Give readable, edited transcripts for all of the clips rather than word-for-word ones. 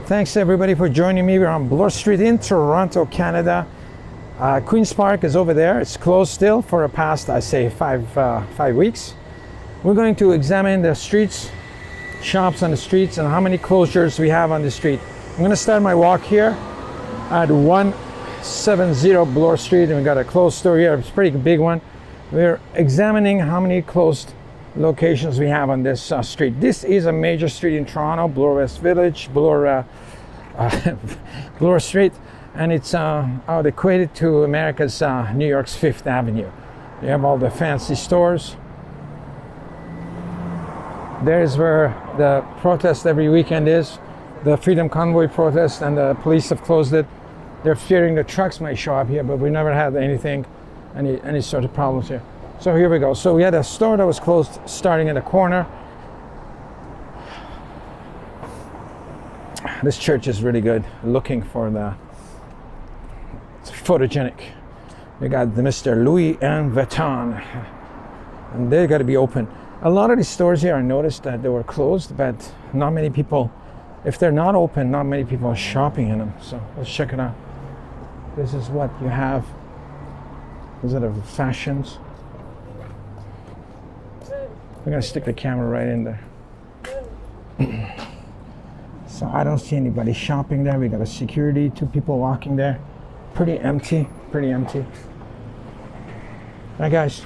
Thanks everybody for joining me. We're on Bloor Street in Toronto, Canada. Queen's Park is over there. It's closed still for the past, I say, five weeks. We're going to examine the streets, shops on the streets, and how many closures we have on the street. I'm going to start my walk here at 170 Bloor Street, and we got a closed store here. It's a pretty big one. We're examining how many closed locations we have on this street. This is a major street in Toronto, Bloor West Village, Bloor Street, and it's out equated to America's New York's Fifth Avenue. You have all the fancy stores. There's where the protest every weekend is, the Freedom Convoy protest, and the police have closed it. They're fearing the trucks might show up here, but we never had anything, any sort of problems here. So here we go. So we had a store that was closed starting in the corner. This church is really good, looking for the, it's photogenic. We got the Mr. Louis and Vuitton, and they got to be open. A lot of these stores here, I noticed that they were closed, but not many people, if they're not open, not many people are shopping in them. So let's check it out. This is what you have. These are the fashions. We're gonna stick the camera right in there. So I don't see anybody shopping there. We got a security, 2 people walking there. Pretty empty, pretty empty. Hi guys.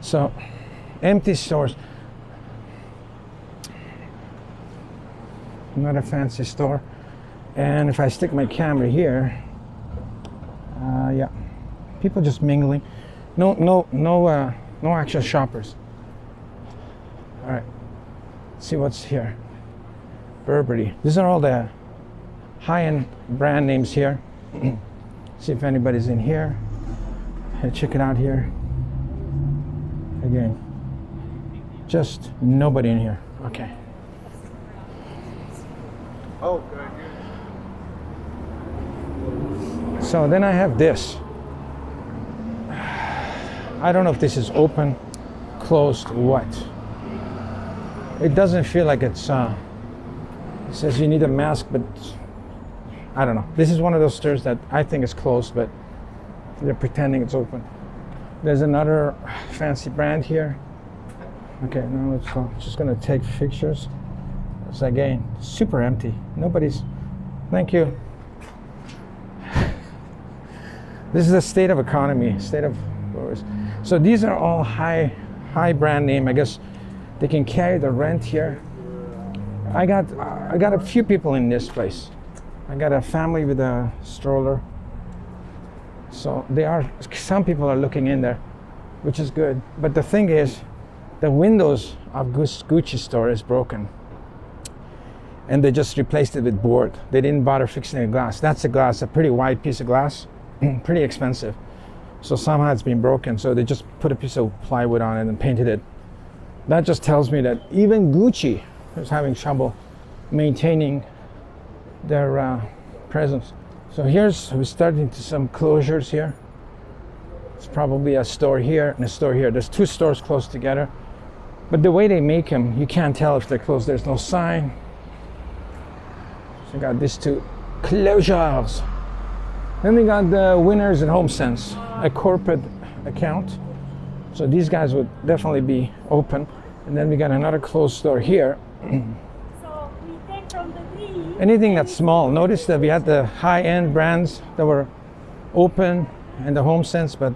So, empty stores. Not a fancy store. And if I stick my camera here, yeah, people just mingling. No actual shoppers. All right, let's see what's here. Burberry. These are all the high-end brand names here. See if anybody's in here. Hey, check it out here. Again, just nobody in here. Okay. Oh, good. So then I have this. I don't know if this is open, closed, what. It doesn't feel like it's, it says you need a mask, but I don't know. This is one of those stores that I think is closed, but they're pretending it's open. There's another fancy brand here. Okay, now let's go. Just gonna take pictures. It's again, super empty. Nobody's, thank you. This is the state of economy, state of, so these are all high brand name. I guess they can carry the rent here. I got a few people in this place. I got a family with a stroller. So some people are looking in there, which is good. But the thing is, the windows of Gucci store is broken. And they just replaced it with board. They didn't bother fixing the glass. That's a glass, a pretty wide piece of glass, pretty expensive. So somehow it's been broken. So they just put a piece of plywood on it and painted it. That just tells me that even Gucci is having trouble maintaining their presence. So we're starting to some closures here. It's probably a store here and a store here. There's 2 stores close together. But the way they make them, you can't tell if they're closed. There's no sign. So we got these 2 closures. Then we got the Winners and HomeSense, a corporate account. So these guys would definitely be open. And then we got another closed store here. So we take from the tree. Anything that's small. Notice that we had the high-end brands that were open and the HomeSense, but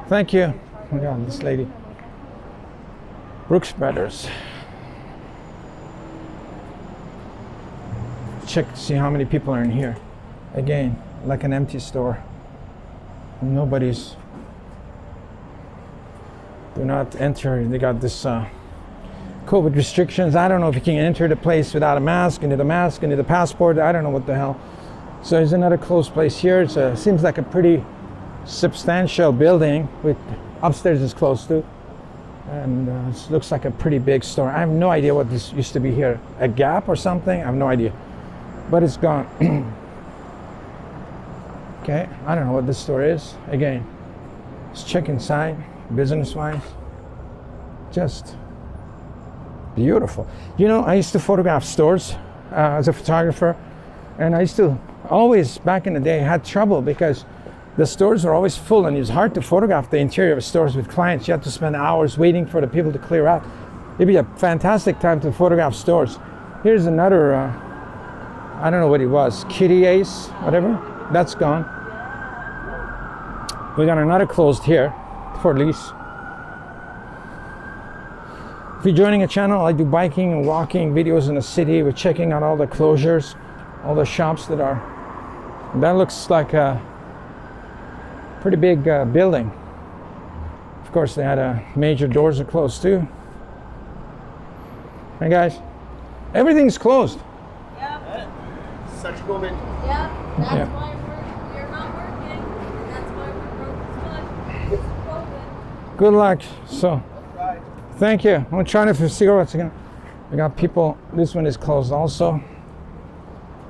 thank you. Oh my God, this lady. Brooks Brothers. Check to see how many people are in here. Again, like an empty store. Nobody's. Do not enter. They got this COVID restrictions. I don't know if you can enter the place without a mask. You need a mask, you need a passport. I don't know what the hell. So there's another closed place here. It seems like a pretty substantial building with upstairs is closed too. And it looks like a pretty big store. I have no idea what this used to be here. A Gap or something? I have no idea. But it's gone. Okay, I don't know what this store is. Again, let's check inside. Business-wise, just beautiful. You know, I used to photograph stores as a photographer, and I used to always, back in the day, had trouble because the stores were always full and it was hard to photograph the interior of stores with clients. You had to spend hours waiting for the people to clear out. It'd be a fantastic time to photograph stores. Here's another, I don't know what it was, Kitty Ace, whatever. That's gone. We got another closed here for lease. If you're joining a channel, I do biking and walking videos in the city. We're checking out all the closures, all the shops that are. That looks like a pretty big building. Of course, they had major doors are closed too. Hey guys, everything's closed. Yep. Such COVID. Yep. That's Yeah. why we're not working. That's why we're broke as fuck. It's COVID. Good luck. So, Right. thank you. I'm trying to see what's again. We got people. This one is closed also.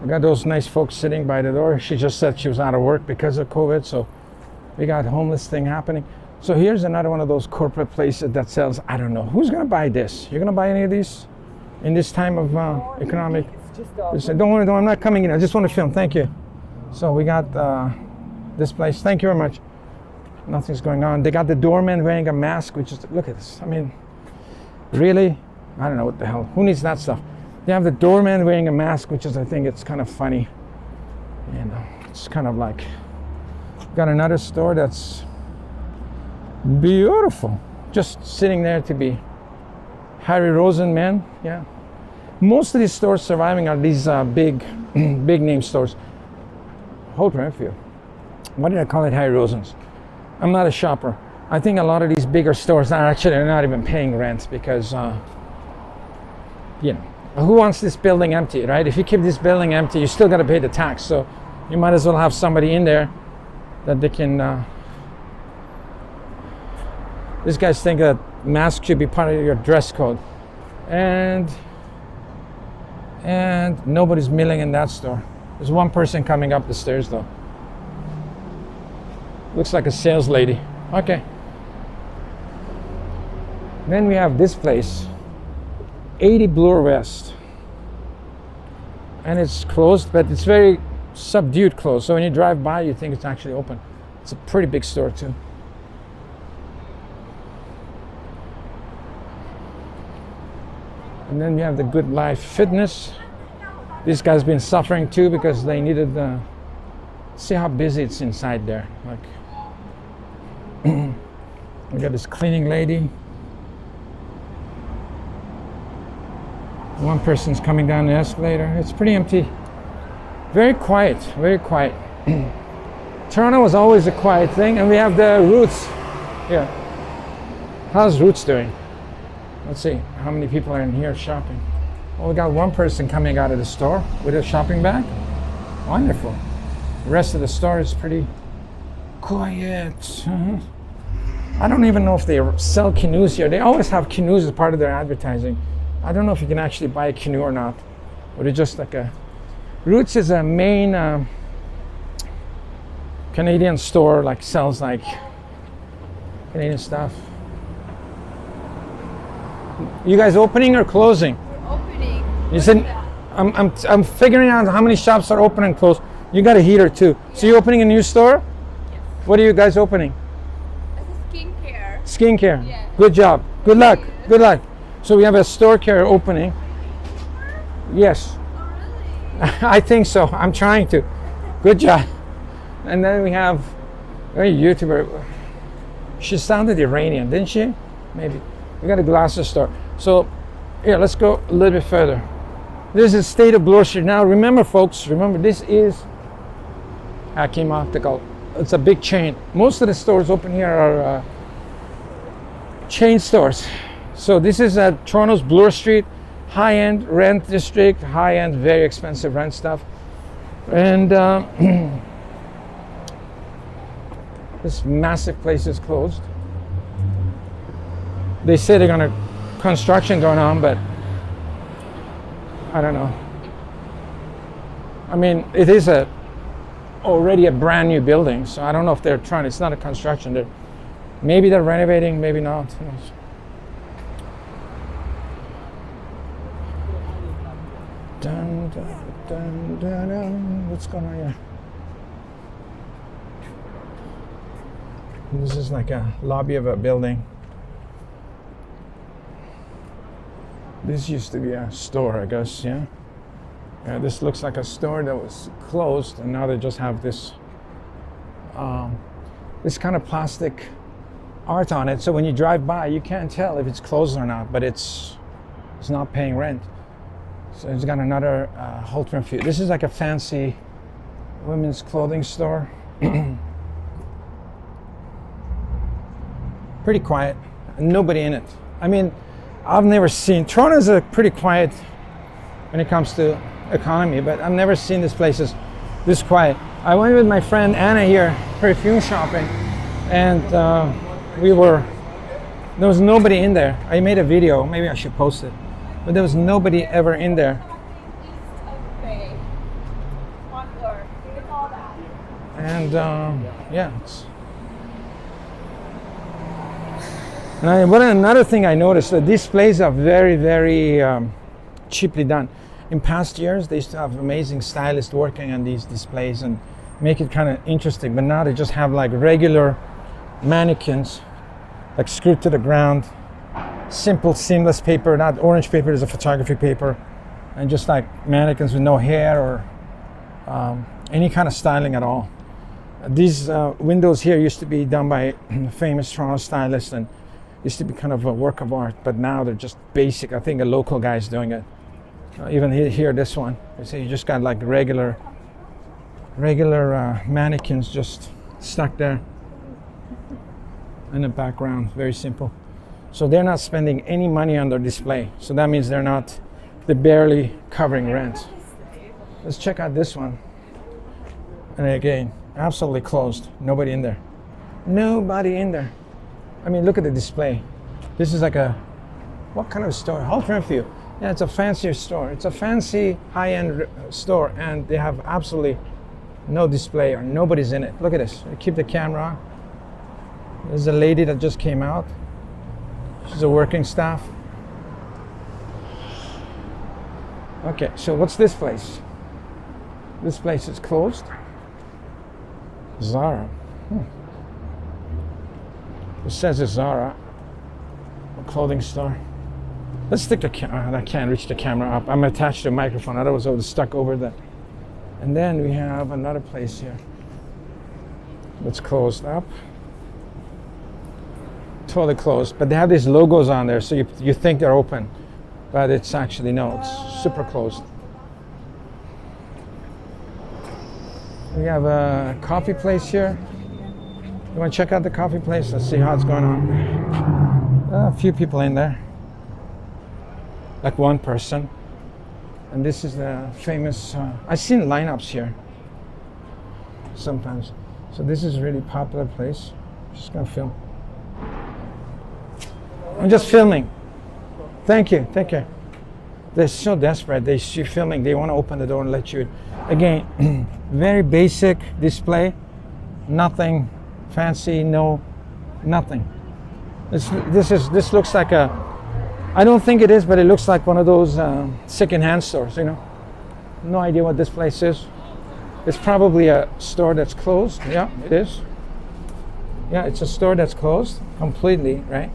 We got those nice folks sitting by the door. She just said she was out of work because of COVID. So, we got homeless thing happening. So here's another one of those corporate places that sells. I don't know who's gonna buy this. You're gonna buy any of these in this time of economic? Don't worry, I'm not coming in. I just want to film. Thank you. So we got this place. Thank you very much. Nothing's going on. They got the doorman wearing a mask, which is, look at this. I mean, really? I don't know what the hell. Who needs that stuff? They have the doorman wearing a mask, which is, I think it's kind of funny. You know, it's kind of like, got another store that's beautiful. Just sitting there to be Harry Rosen, yeah. Most of these stores surviving are these big name stores. Hold right for you. Why did I call it Harry Rosen's? I'm not a shopper. I think a lot of these bigger stores are actually not even paying rent because, you know, who wants this building empty, right? If you keep this building empty, you still got to pay the tax. So you might as well have somebody in there that they can. These guys think that mask should be part of your dress code, and nobody's milling in that store. There's one person coming up the stairs though. Looks like a sales lady. Okay. Then we have this place, 80 Bloor West, and it's closed, but it's very subdued closed. So when you drive by, you think it's actually open. It's a pretty big store too. And then we have the Good Life Fitness. These guys been suffering too because they needed see how busy it's inside there. Like we got this cleaning lady. One person's coming down the escalator. It's pretty empty. Very quiet, very quiet. Toronto was always a quiet thing, and we have the Roots here. How's Roots doing? Let's see how many people are in here shopping. Well, we got one person coming out of the store with a shopping bag. Wonderful. The rest of the store is pretty quiet. I don't even know if they sell canoes here. They always have canoes as part of their advertising. I don't know if you can actually buy a canoe or not. But it's just like a... Roots is a main Canadian store, like sells like Canadian stuff. You guys opening or closing? We're opening. You said I'm figuring out how many shops are open and closed. You got a heater too. So you're opening a new store? Yes. What are you guys opening? This is skincare. Skincare. Yeah. Good job. Good luck. Good luck. So we have a store care opening. Yes. Oh, really? I think so. I'm trying to. Good job. And then we have a YouTuber. She sounded Iranian, didn't she? Maybe. We got a glasses store. So here, let's go a little bit further. This is State of Bloor Street. Now remember folks, this is Hakim Optical. It's a big chain. Most of the stores open here are chain stores. So this is at Toronto's Bloor Street, high-end rent district, high-end, very expensive rent stuff. And this massive place is closed. They say they're gonna construction going on, but I don't know. I mean, it is already a brand new building, so I don't know if they're trying. It's not a construction. Maybe they're renovating, maybe not. Who knows? Dun, dun, dun, dun, dun. What's going on here? This is like a lobby of a building. This used to be a store, I guess, yeah? Yeah, this looks like a store that was closed, and now they just have this this kind of plastic art on it. So when you drive by, you can't tell if it's closed or not, but it's not paying rent. So it's got another Holtman view. This is like a fancy women's clothing store. Pretty quiet, nobody in it. I mean, I've never seen, Toronto's a pretty quiet when it comes to economy, but I've never seen this place as this quiet. I went with my friend Anna here, perfume shopping, and there was nobody in there. I made a video, maybe I should post it, but there was nobody ever in there. East of Bay. On Bloor. It's all that. And yeah. Another thing I noticed, that these plays are very, very cheaply done. In past years, they used to have amazing stylists working on these displays and make it kind of interesting, but now they just have like regular mannequins, like screwed to the ground, simple seamless paper, not orange paper, is a photography paper, and just like mannequins with no hair or any kind of styling at all. These windows here used to be done by a famous Toronto stylist and used to be kind of a work of art, but now they're just basic. I think a local guy is doing it. Even here, this one, you see, you just got like regular mannequins just stuck there in the background. Very simple. So they're not spending any money on their display. So that means they're barely covering rent. Let's check out this one. And again, absolutely closed. Nobody in there. Nobody in there. I mean, look at the display. This is like what kind of store? Holtman View. Yeah, it's a fancier store. It's a fancy high-end store, and they have absolutely no display or nobody's in it. Look at this. I keep the camera on. There's a lady that just came out. She's a working staff. Okay, so what's this place? This place is closed. Zara. It says it's Zara, a clothing store. Let's stick the camera. I can't reach the camera up. I'm attached to a microphone. Otherwise, I would have stuck over that. And then we have another place here that's closed up. Totally closed. But they have these logos on there, so you think they're open, but it's actually no. It's super closed. We have a coffee place here. You want to check out the coffee place? Let's see how it's going on. A few people in there. Like one person. And this is the famous, I've seen lineups here sometimes. So this is a really popular place. Just gonna film. I'm just filming. Thank you, take care. They're so desperate, they're filming, they want to open the door and let you in. Again, very basic display, nothing fancy, nothing. This looks like I don't think it is, but it looks like one of those second-hand stores, you know. No idea what this place is. It's probably a store that's closed. Yeah, it is. Yeah, it's a store that's closed completely, right?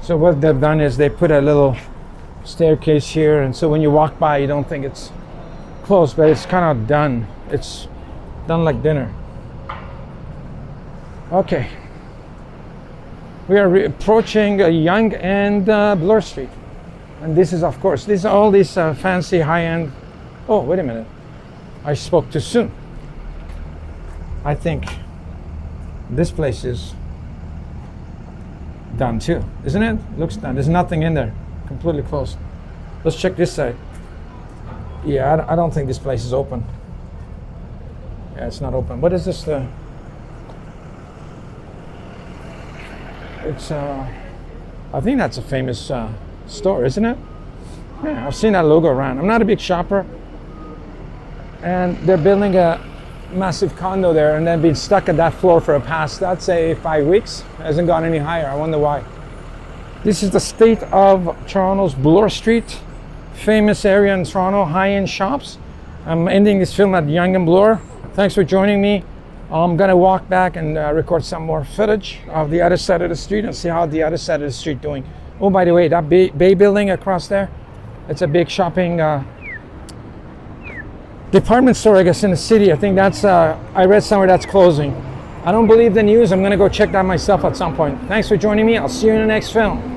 So what they've done is they put a little staircase here, and so when you walk by, you don't think it's closed, but it's kind of done. It's done like dinner. Okay. We are approaching Yonge and Bloor Street. And this is, of course, all these fancy high-end. Oh, wait a minute. I spoke too soon. I think this place is done too, isn't it? Looks done. There's nothing in there. Completely closed. Let's check this side. Yeah, I don't think this place is open. Yeah, it's not open. What is this? It's I think that's a famous store, isn't it? Yeah, I've seen that logo around. I'm not a big shopper, and they're building a massive condo there, and they've been stuck at that floor for the past, I'd say, 5 weeks. It hasn't gone any higher. I wonder why. This is the state of Toronto's Bloor Street famous area in Toronto, high-end shops. I'm ending this film at Yonge and Bloor. Thanks for joining me. I'm gonna walk back and record some more footage of the other side of the street and see how the other side of the street doing. Oh, by the way, that Bay building across there, it's a big shopping department store, I guess, in the city. I think that's, I read somewhere that's closing. I don't believe the news. I'm gonna go check that myself at some point. Thanks for joining me. I'll see you in the next film.